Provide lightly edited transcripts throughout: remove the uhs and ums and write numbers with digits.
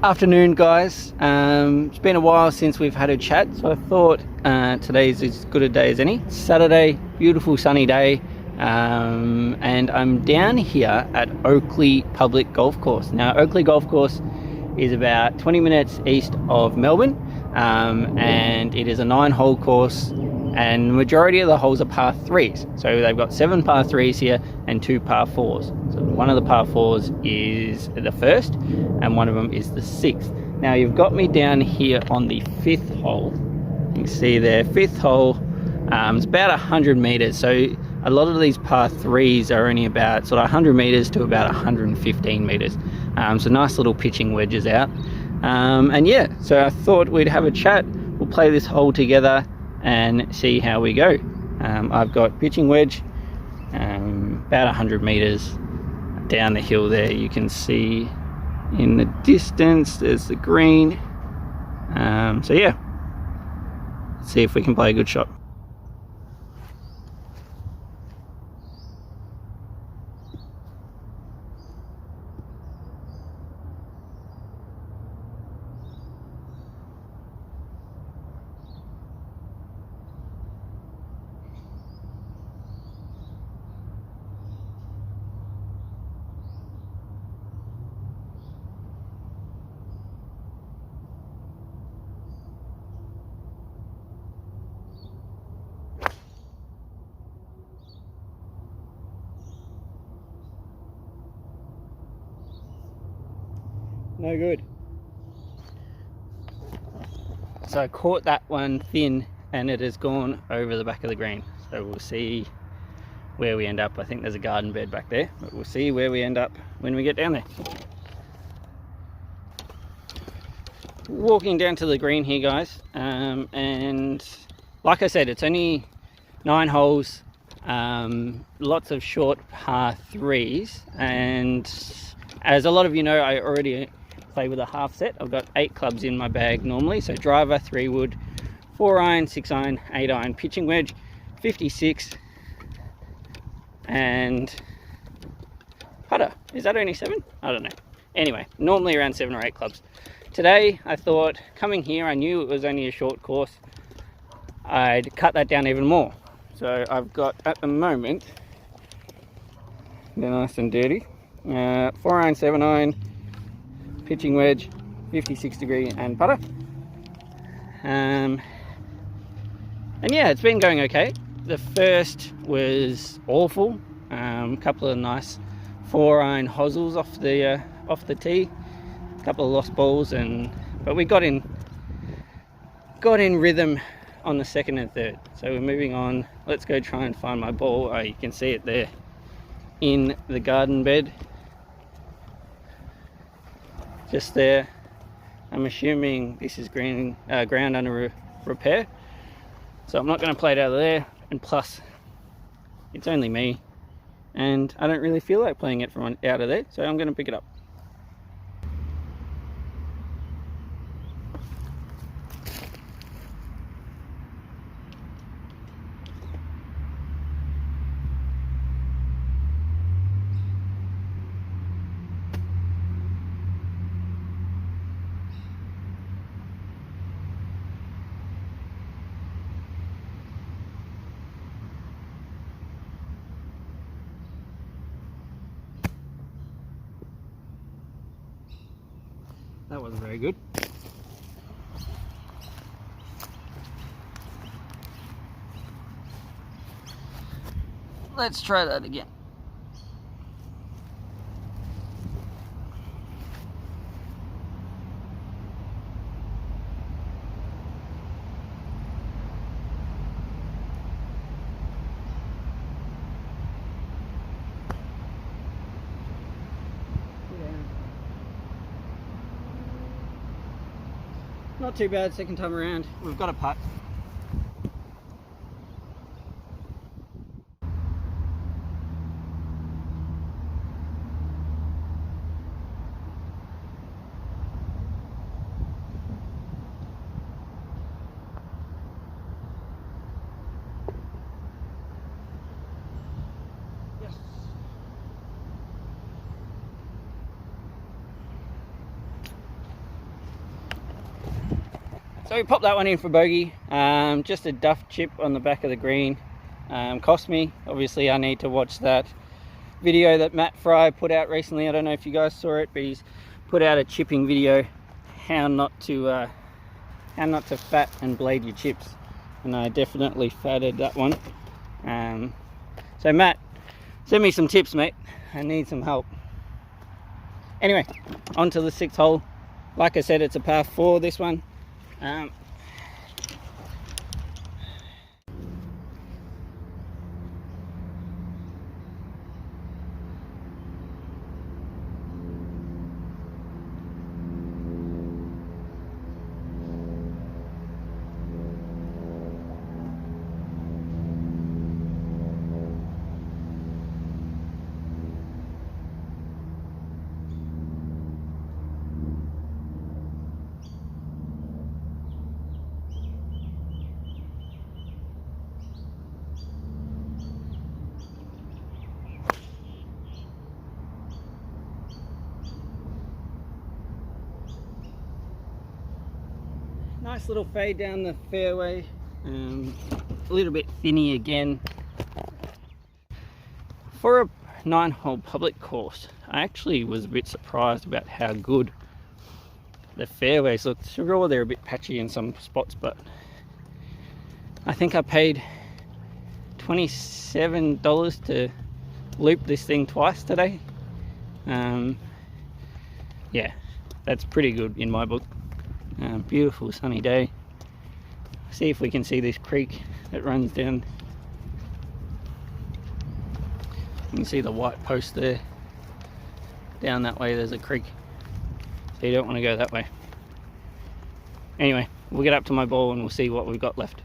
Afternoon, guys. It's been a while since we've had a chat, so I thought today's as good a day as any. Saturday, beautiful sunny day, and I'm down here at Oakleigh Public Golf Course. Now, Oakleigh Golf Course is about 20 minutes east of Melbourne, and it is a 9-hole course, and the majority of the holes are par 3s. So they've got 7 par 3s here and 2 par 4s. So one of the par 4s is the first, and one of them is the 6th. Now you've got me down here on the 5th hole. You can see there, 5th hole. It's about 100 meters. So a lot of these par 3s are only about sort of 100 meters to about 115 meters. So nice little pitching wedges out. And yeah, so I thought we'd have a chat. We'll play this hole together and see how we go. I've got pitching wedge about 100 meters down the hill there. You can see in the distance there's the green. So yeah, let's see if we can play a good shot. No good. So I caught that one thin and it has gone over the back of the green. So we'll see where we end up. I think there's a garden bed back there, but we'll see where we end up when we get down there. Walking down to the green here, guys, and like I said, it's only 9 holes, lots of short par 3s, and as a lot of you know, I already play with a half set. I've got 8 clubs in my bag normally, so driver, 3-wood, 4-iron, 6-iron, 8-iron, pitching wedge, 56, and putter. Is that only 7? I don't know. Anyway, normally around 7 or 8 clubs. Today I thought, coming here, I knew it was only a short course, I'd cut that down even more. So I've got, at the moment, they're nice and dirty, 4-iron, 7-iron, pitching wedge, 56 degree and putter. And yeah, it's been going okay. The first was awful. A couple of nice 4-iron hosels off the tee, a couple of lost balls, but we got in rhythm on the 2nd and 3rd. So we're moving on. Let's go try and find my ball. Oh, you can see it there in the garden bed. Just there. I'm assuming this is ground under repair, so I'm not going to play it out of there, and plus it's only me and I don't really feel like playing it from out of there, so I'm going to pick it up. That wasn't very good. Let's try that again. Not too bad, second time around. We've got a putt. So we popped that one in for bogey. Just a duff chip on the back of the green. Cost me. Obviously I need to watch that video that Matt Fry put out recently. I don't know if you guys saw it, but he's put out a chipping video, how not to fat and blade your chips, and I definitely fatted that one. So Matt, send me some tips, mate. I need some help. Anyway, on to the 6th hole. Like I said, it's a par 4, this one. Nice little fade down the fairway, a little bit thinny again. For a 9-hole public course, I actually was a bit surprised about how good the fairways look. Sure, they're a bit patchy in some spots, but I think I paid $27 to loop this thing twice today. Yeah, that's pretty good in my book. Beautiful sunny day. See if we can see this creek that runs down. You can see the white post there. Down that way there's a creek, so you don't want to go that way. Anyway, we'll get up to my ball and we'll see what we've got left.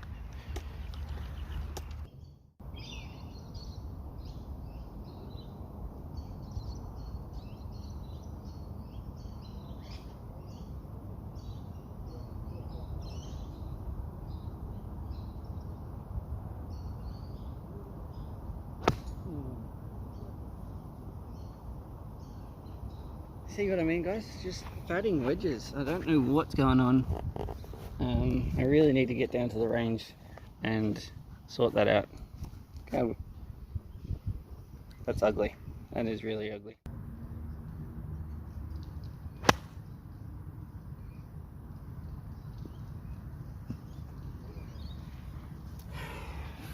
See what I mean, guys? Just fatting wedges. I don't know what's going on. I really need to get down to the range and sort that out. Okay. That's ugly. That is really ugly.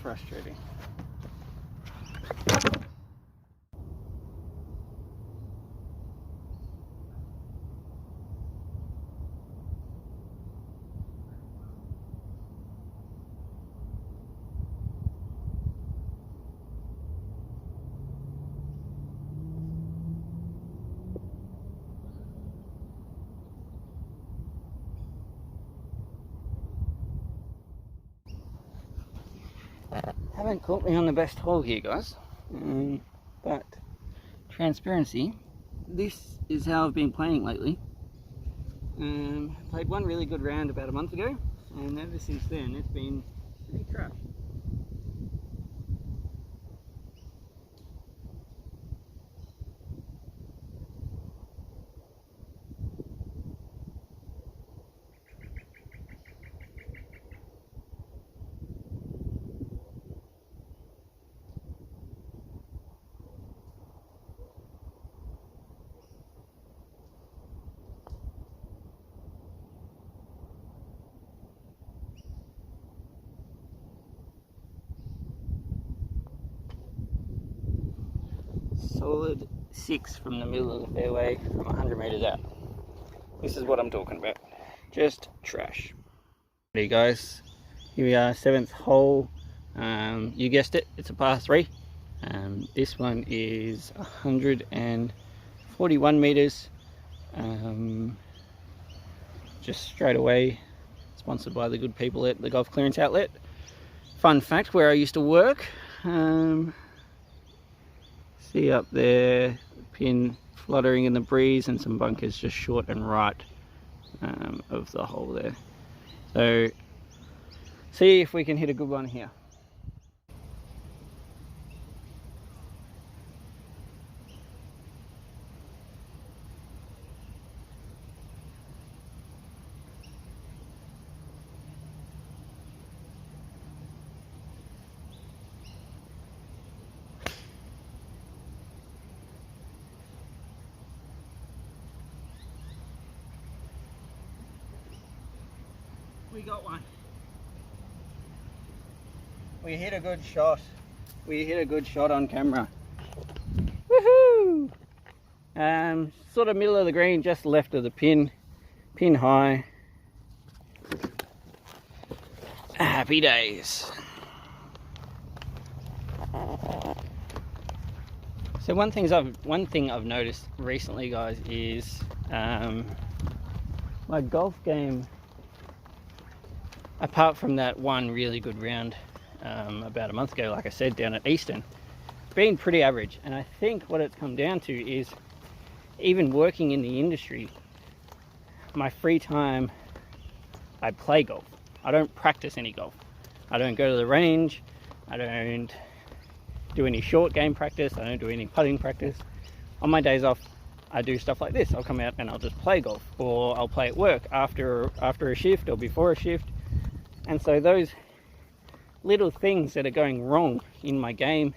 Frustrating. Haven't caught me on the best hole here, guys, but transparency, this is how I've been playing lately. Played one really good round about a month ago, and ever since then it's been pretty crap. Solid 6 from the middle of the fairway from 100 meters out. This is what I'm talking about. Just trash. Hey guys, here we are, 7th hole. You guessed it, it's a par 3. This one is 141 meters. Just straight away, sponsored by the good people at the Golf Clearance Outlet. Fun fact, where I used to work. See up there, pin fluttering in the breeze and some bunkers just short and right of the hole there. So see if we can hit a good one here. we got one. We hit a good shot. We hit a good shot on camera. Woohoo! Sort of middle of the green, just left of the pin high. Happy days. So one thing I've noticed recently, guys, is my golf game, apart from that one really good round about a month ago, like I said, down at Eastern, been pretty average. And I think what it's come down to is, even working in the industry, my free time, I play golf. I don't practice any golf. I don't go to the range. I don't do any short game practice. I don't do any putting practice. On my days off, I do stuff like this. I'll come out and I'll just play golf, or I'll play at work after a shift or before a shift. And so those little things that are going wrong in my game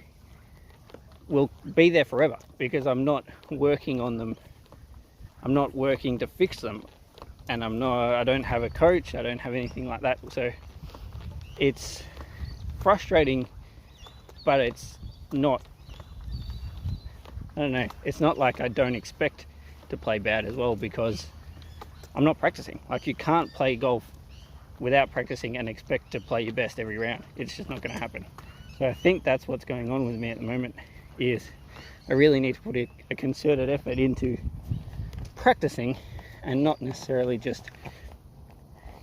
will be there forever, because I'm not working on them. I'm not working to fix them, and I don't have a coach. I don't have anything like that. So it's frustrating, but it's not, I don't know, it's not like I don't expect to play bad as well, because I'm not practicing. Like, you can't play golf without practicing and expect to play your best every round. It's just not going to happen. So I think that's what's going on with me at the moment, is I really need to put a concerted effort into practicing, and not necessarily just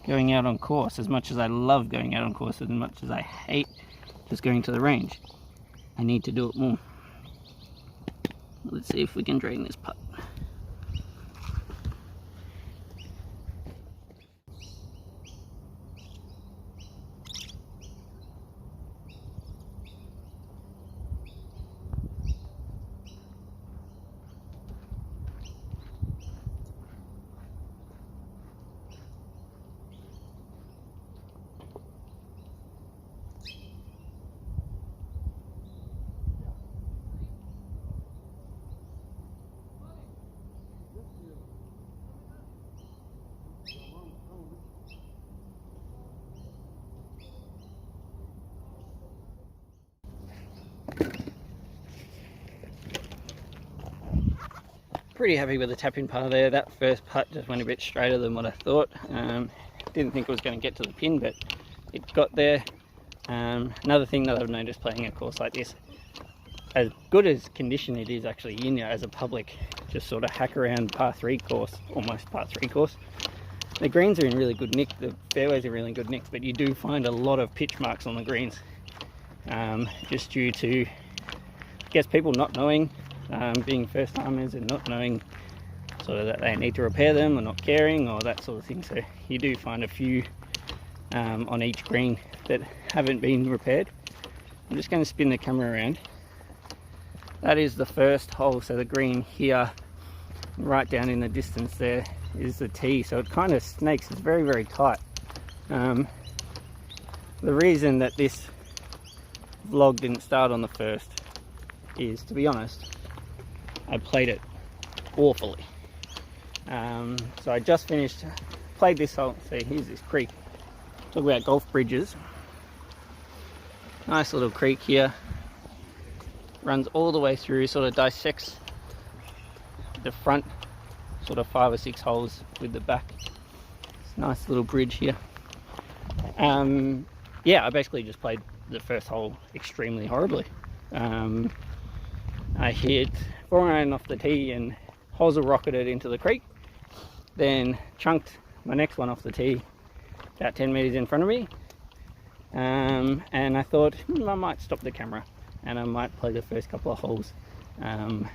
going out on course. As much as I love going out on course, as much as I hate just going to the range, I need to do it more. Let's see if we can drain this putt. Pretty happy with the tap-in part there. That first putt just went a bit straighter than what I thought. Didn't think it was going to get to the pin, but it got there. Another thing that I've noticed playing a course like this, as good as condition it is actually in, as a public, just sort of hack around par 3 course, almost par 3 course, the greens are in really good nick, the fairways are really in good nick, but you do find a lot of pitch marks on the greens, just due to, I guess, people not knowing, being first timers and not knowing sort of that they need to repair them, or not caring, or that sort of thing. So you do find a few on each green that haven't been repaired. I'm just going to spin the camera around. That is the first hole, so the green here, right down in the distance there, is the tee, so it kind of snakes. It's very, very tight. The reason that this vlog didn't start on the first is, to be honest, I played it awfully. So I just played this hole. See, here's this creek. Talk about golf bridges. Nice little creek here. Runs all the way through, sort of dissects the front sort of 5 or 6 holes with the back. It's a nice little bridge here. Yeah, I basically just played the first hole extremely horribly. I hit 4 iron off the tee and hosel rocketed into the creek, then chunked my next one off the tee about 10 meters in front of me, and I thought I might stop the camera and I might play the first couple of holes and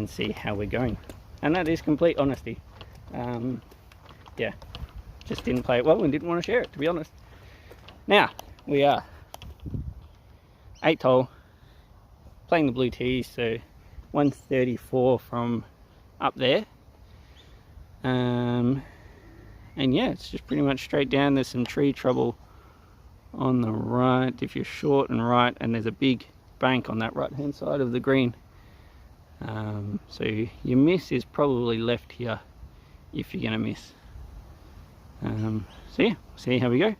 see how we're going. And that is complete honesty. Yeah, just didn't play it well and didn't want to share it, to be honest. Now we are 8th hole, playing the blue tees, so 134 from up there. And yeah, it's just pretty much straight down. There's some tree trouble on the right if you're short and right, and there's a big bank on that right hand side of the green. So your miss is probably left here if you're going to miss. So yeah, see how we go.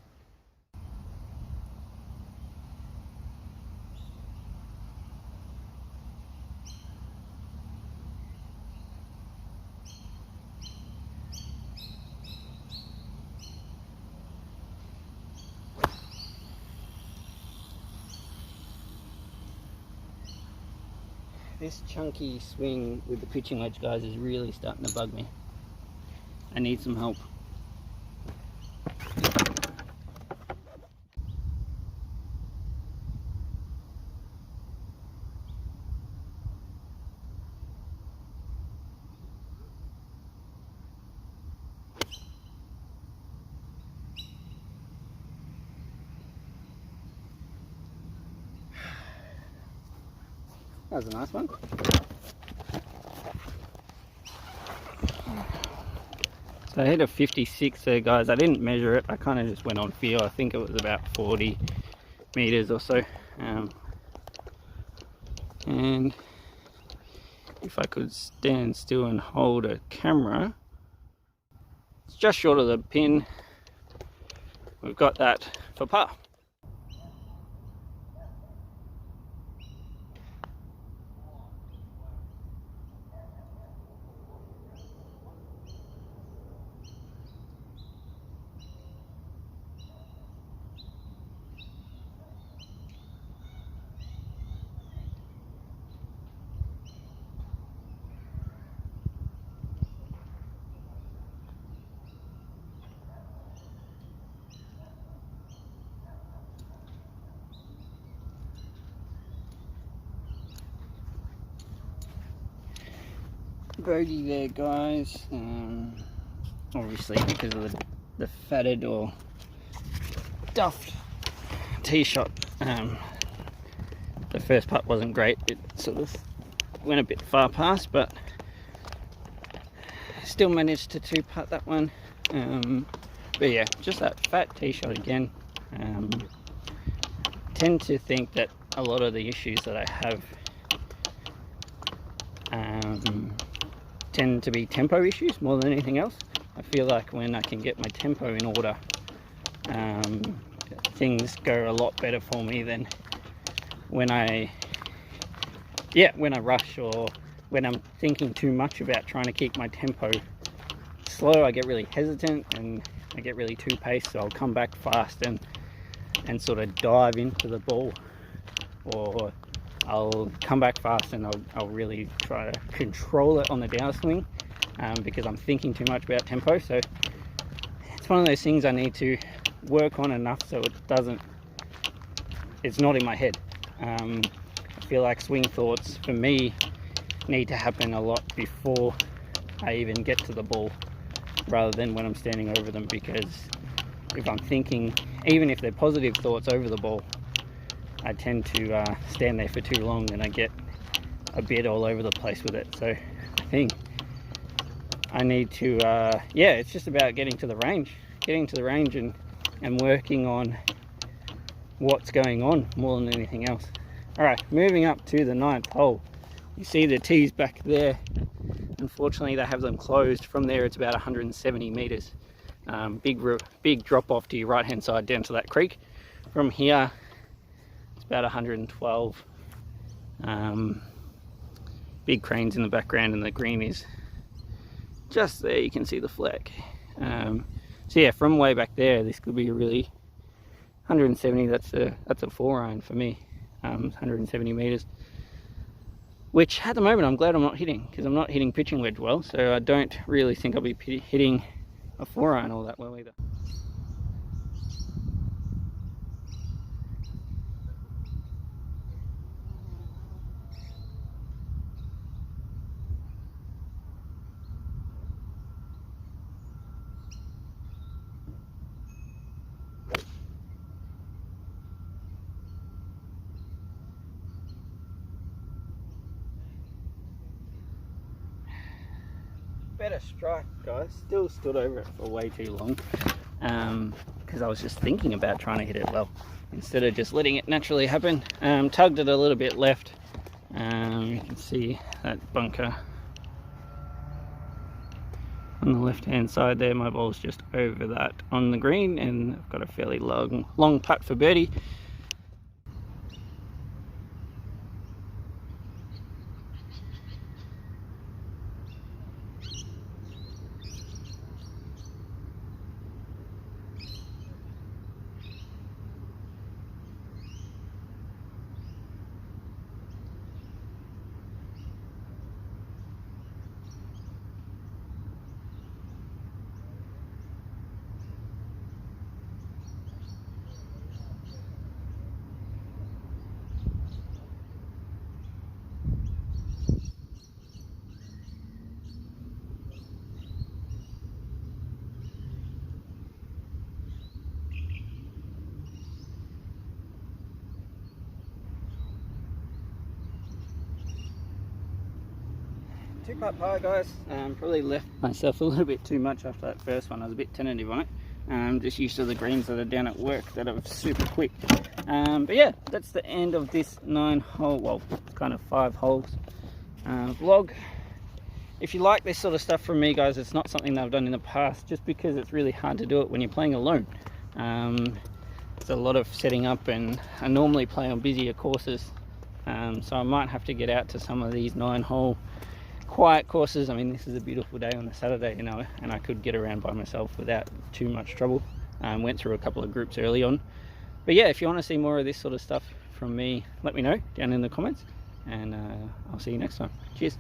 This chunky swing with the pitching wedge, guys, is really starting to bug me. I need some help. That was a nice one. So I hit a 56 there, guys. I didn't measure it. I kind of just went on feel. I think it was about 40 meters or so. And if I could stand still and hold a camera, it's just short of the pin. We've got that for par. Bogey there, guys. Obviously because of the fatted or duffed tee shot. The first putt wasn't great. It sort of went a bit far past, but still managed to two putt that one. But yeah, just that fat tee shot again. Tend to think that a lot of the issues that I have tend to be tempo issues more than anything else. I feel like when I can get my tempo in order, things go a lot better for me than when I rush, or when I'm thinking too much about trying to keep my tempo slow. I get really hesitant and I get really too paced, so I'll come back fast and sort of dive into the ball, or I'll come back fast and I'll really try to control it on the downswing, because I'm thinking too much about tempo. So it's one of those things I need to work on enough so it's not in my head. I feel like swing thoughts for me need to happen a lot before I even get to the ball, rather than when I'm standing over them, because if I'm thinking, even if they're positive thoughts over the ball, I tend to stand there for too long and I get a bit all over the place with it. So I think I need to, it's just about getting to the range and working on what's going on more than anything else. All right, moving up to the 9th hole. You see the tees back there. Unfortunately, they have them closed. From there, it's about 170 meters. Big drop off to your right hand side down to that creek. From here, about 112. Big cranes in the background, and the green is just there. You can see the flag. So yeah, from way back there, this could be a really 170. That's a 4-iron for me. 170 meters, which at the moment I'm glad I'm not hitting, because I'm not hitting pitching wedge well. So I don't really think I'll be hitting a 4-iron all that well either. Better strike, guys. Still stood over it for way too long, because I was just thinking about trying to hit it well instead of just letting it naturally happen. Tugged it a little bit left. You can see that bunker on the left hand side there. My ball's just over that on the green, and I've got a fairly long putt for birdie. Two-putt par, guys. Probably left myself a little bit too much after that first one. I was a bit tentative on it. Just used to the greens that are down at work that are super quick. But yeah, that's the end of this 9-hole, well, kind of 5 holes vlog. If you like this sort of stuff from me, guys, it's not something that I've done in the past, just because it's really hard to do it when you're playing alone. There's a lot of setting up, and I normally play on busier courses, so I might have to get out to some of these 9-hole quiet courses. I mean, this is a beautiful day on a Saturday, you know, and I could get around by myself without too much trouble. Went through a couple of groups early on. But yeah, if you want to see more of this sort of stuff from me, let me know down in the comments, and I'll see you next time. Cheers.